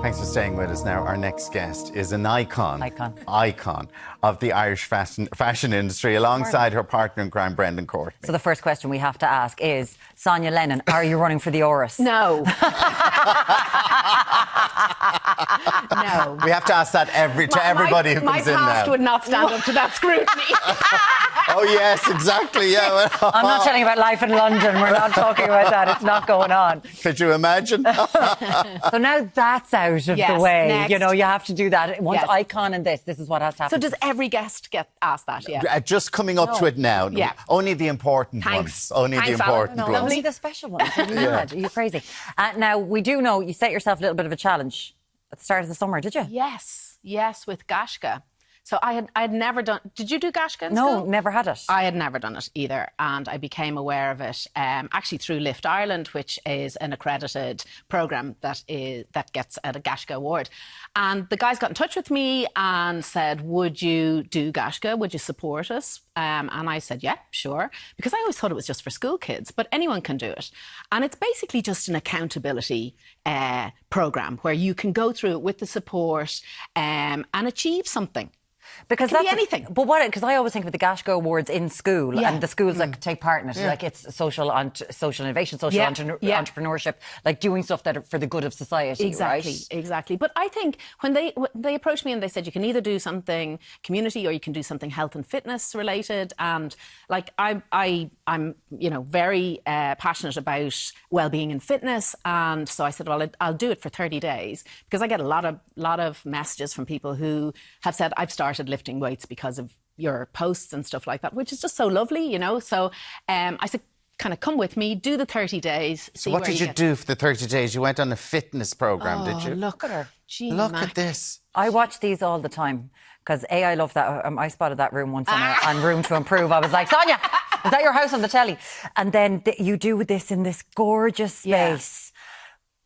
Thanks for staying with us. Now, our next guest is an icon of the Irish fashion industry, alongside her partner in crime, Brendan Courtney. So the first question we have to ask is, Sonya Lennon, are you running for the Oris? No. No. We have to ask that to everybody who comes in now. My past would not stand up to that scrutiny. Oh, yes, exactly. Yeah. I'm not telling you about life in London. We're not talking about that. It's not going on. Could you imagine? So now that's out of the way. Next. You know, you have to do that. Once icon and this is what has to happen. So does every guest get asked that? Yeah. Just coming up to it now. Yeah. Only the important ones. Only the important ones. Only the special ones. Are you mad? Are you crazy? Now, we do know you set yourself a little bit of a challenge at the start of the summer, did you? Yes, with Gashka. So I had never done... Did you do Gashka in No, school? never had it. I had never done it either, and I became aware of it actually through Lift Ireland, which is an accredited programme that gets a Gashka award. And the guys got in touch with me and said, would you do Gashka? Would you support us? And I said, yeah, sure, because I always thought it was just for school kids, but anyone can do it. And it's basically just an accountability programme where you can go through it with the support and achieve something. Because that's anything. But what? Because I always think of the Gashka Awards in school, and the schools that take part in it, like it's social innovation, social entrepreneurship, like doing stuff that are for the good of society. Exactly. But I think when they approached me and they said you can either do something community or you can do something health and fitness related, and like I'm very passionate about well-being and fitness, and so I said, well, I'll do it for 30 days because I get a lot of messages from people who have said I've started lifting weights because of your posts and stuff like that, which is just so lovely, you know. So I said, kind of come with me, do the 30 days. So what did you do for the 30 days? You went on a fitness programme, did you? Look at her. Gee, look at this. I watch these all the time because I love that. I spotted that room once on Room to Improve. I was like, Sonya, is that your house on the telly? And then you do this in this gorgeous space.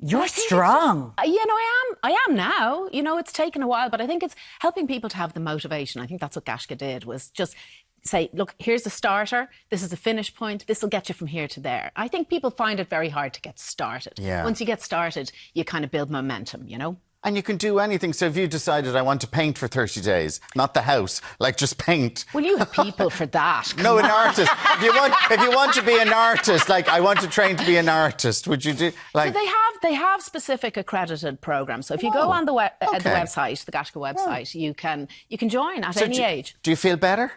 You're strong. I am now. You know, it's taken a while, but I think it's helping people to have the motivation. I think that's what Gashka did, was just say, look, here's the starter. This is the finish point. This will get you from here to there. I think people find it very hard to get started. Yeah. Once you get started, you kind of build momentum, you know? And you can do anything. So if you decided I want to paint for 30 days, not the house, like just paint. Well, you have people for that. No, an artist. If you want to be an artist, like I want to train to be an artist, would you do like? So they have specific accredited programs. So if you go on the website, the Gashka website, you can join at any age. Do you feel better?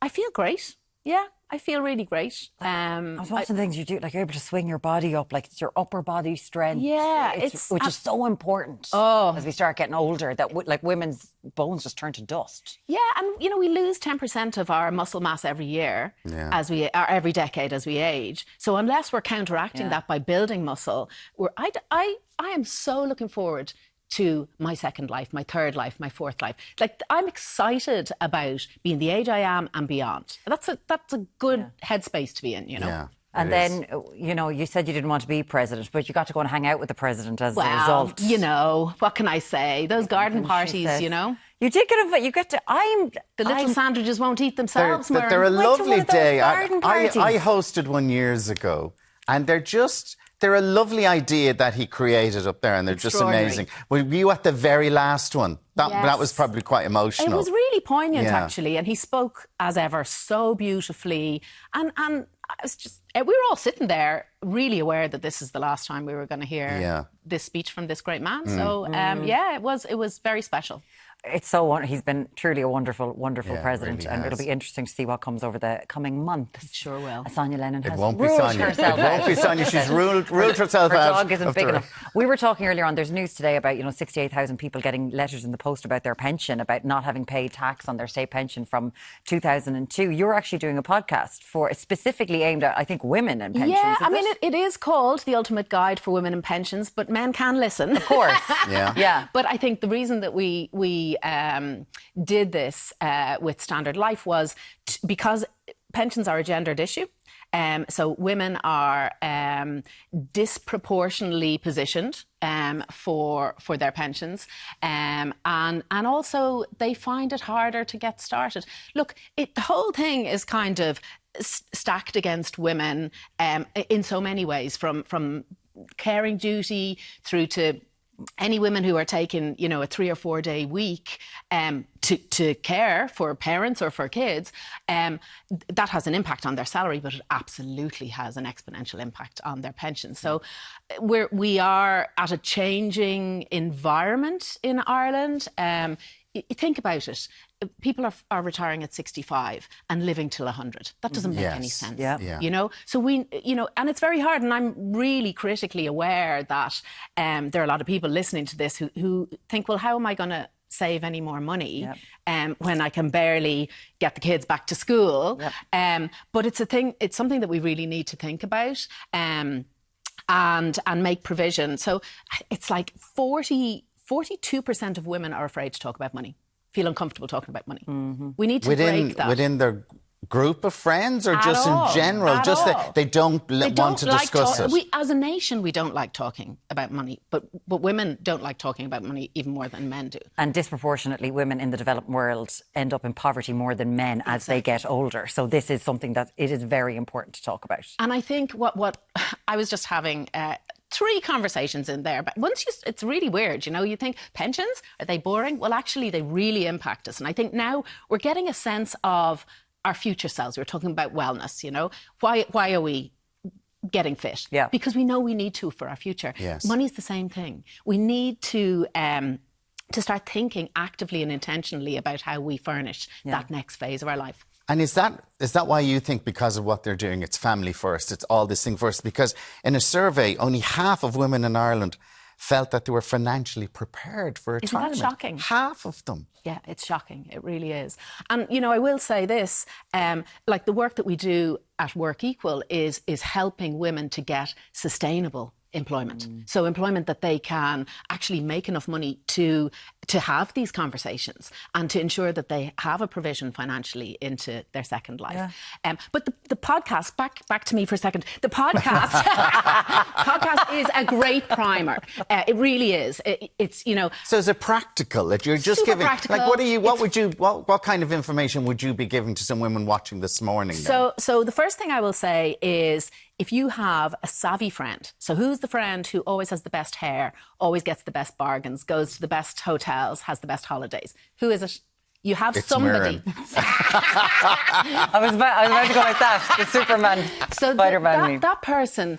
I feel great. Yeah. I feel really great. I was watching things you do, like you're able to swing your body up, like it's your upper body strength. Yeah, which is so important as we start getting older. That like women's bones just turn to dust. Yeah, and you know we lose 10% of our muscle mass every year, every decade as we age. So unless we're counteracting that by building muscle, I am so looking forward to my second life, my third life, my fourth life. Like, I'm excited about being the age I am and beyond. That's a good headspace to be in, you know. Yeah. And then, you know, you said you didn't want to be president, but you got to go and hang out with the president as a result. You know, what can I say? Those garden parties, you know. You did get invited. You get to. The little sandwiches won't eat themselves. They're a lovely day. I I hosted one years ago, and they're a lovely idea that he created up there, and they're just amazing. Were you at the very last one? That was probably quite emotional. It was really poignant, actually, and he spoke, as ever, so beautifully. And I was just... We were all sitting there really aware that this is the last time we were going to hear this speech from this great man. So, it was very special. It's so he's been truly a wonderful president, really, and it'll be interesting to see what comes over the coming months. It sure will. Sonya Lennon has ruled herself. It won't be Sonya. She's ruled herself her out. Her dog isn't big enough. We were talking earlier on. There's news today about 68,000 people getting letters in the post about their pension, about not having paid tax on their state pension from 2002. You're actually doing a podcast specifically aimed at, I think, women and pensions. Yeah, I mean, it is called The Ultimate Guide for Women and Pensions, but men can listen, of course. Yeah. But I think the reason that we did this with Standard Life was because pensions are a gendered issue. So women are disproportionately positioned for their pensions, and also they find it harder to get started. Look, the whole thing is kind of stacked against women in so many ways, from caring duty through to any women who are taking, you know, a 3 or 4 day week to care for parents or for kids, that has an impact on their salary, but it absolutely has an exponential impact on their pension. So we are at a changing environment in Ireland. Think about it. People are retiring at 65 and living till 100. That doesn't make any sense. You know, so and it's very hard. And I'm really critically aware that there are a lot of people listening to this who think, well, how am I going to save any more money when I can barely get the kids back to school? But it's something that we really need to think about and make provision. So it's like 42% of women are afraid to talk about money, feel uncomfortable talking about money. We need to break that. Within their group of friends or just in general? Just that they don't want to discuss it? As a nation, we don't like talking about money, but women don't like talking about money even more than men do. And disproportionately, women in the developed world end up in poverty more than men as they get older. So this is something that it is very important to talk about. And I think what I was just having... 3 conversations in there, but it's really weird, you know. You think, pensions, are they boring? Well, actually, they really impact us. And I think now we're getting a sense of our future selves. We're talking about wellness, you know. Why are we getting fit? Because we know we need to for our future. Money's the same thing. We need to start thinking actively and intentionally about how we furnish that next phase of our life. And is that why you think, because of what they're doing, it's family first, it's all this thing first? Because in a survey, only half of women in Ireland felt that they were financially prepared for retirement. Isn't that shocking? Half of them. Yeah, it's shocking. It really is. And, you know, I will say this, like the work that we do at Work Equal is helping women to get sustainable employment. So employment that they can actually make enough money to have these conversations and to ensure that they have a provision financially into their second life. But the podcast, back to me for a second, the podcast is a great primer. It really is. It's, you know... So is it practical that you're just giving... Practical. Like, what kind of information would you be giving to some women watching this morning then? So the first thing I will say is, if you have a savvy friend, so who's the friend who always has the best hair, always gets the best bargains, goes to the best hotels, has the best holidays? Who is it? You have somebody. I was about to go like that. The Superman, Spider-Man. That person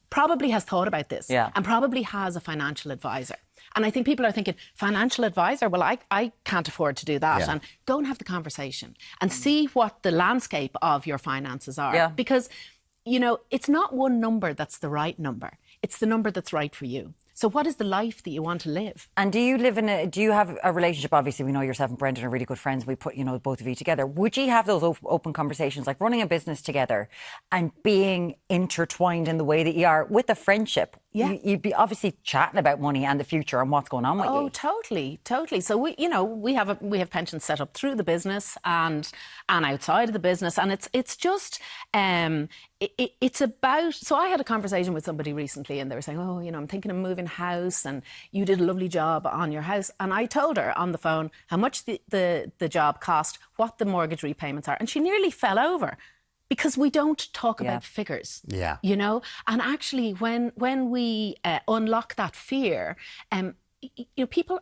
probably has thought about this and probably has a financial advisor. And I think people are thinking, financial advisor? Well, I can't afford to do that. And go and have the conversation and see what the landscape of your finances are. Because, you know, it's not one number that's the right number. It's the number that's right for you. So what is the life that you want to live? And do you have a relationship? Obviously, we know yourself and Brendan are really good friends. We put, you know, both of you together. Would you have those open conversations, like running a business together and being intertwined in the way that you are with a friendship? You'd be obviously chatting about money and the future and what's going on with you. Oh, totally. So we have pensions set up through the business and outside of the business, and it's just it's about. So I had a conversation with somebody recently, and they were saying, "Oh, you know, I'm thinking of moving house, and you did a lovely job on your house." And I told her on the phone how much the job cost, what the mortgage repayments are, and she nearly fell over. Because we don't talk about figures, you know? And actually, when we unlock that fear, you know, people,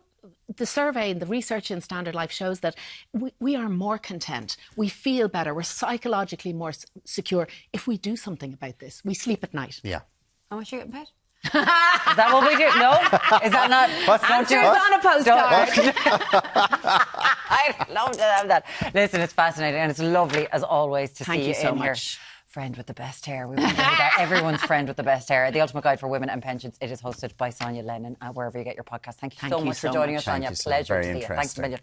the survey and the research in Standard Life shows that we are more content. We feel better. We're psychologically more secure if we do something about this. We sleep at night. How much you get paid? Is that what we do? No? Is that not? Answers on a postcard. I'd love to have that. Listen, it's fascinating and it's lovely, as always, to see you so in much. Here. Friend with the best hair. We want to hear that. Everyone's friend with the best hair. The Ultimate Guide for Women and Pensions. It is hosted by Sonya Lennon, wherever you get your podcast. Thank you so much for joining us, Sonya. Pleasure to see you. Thanks a million.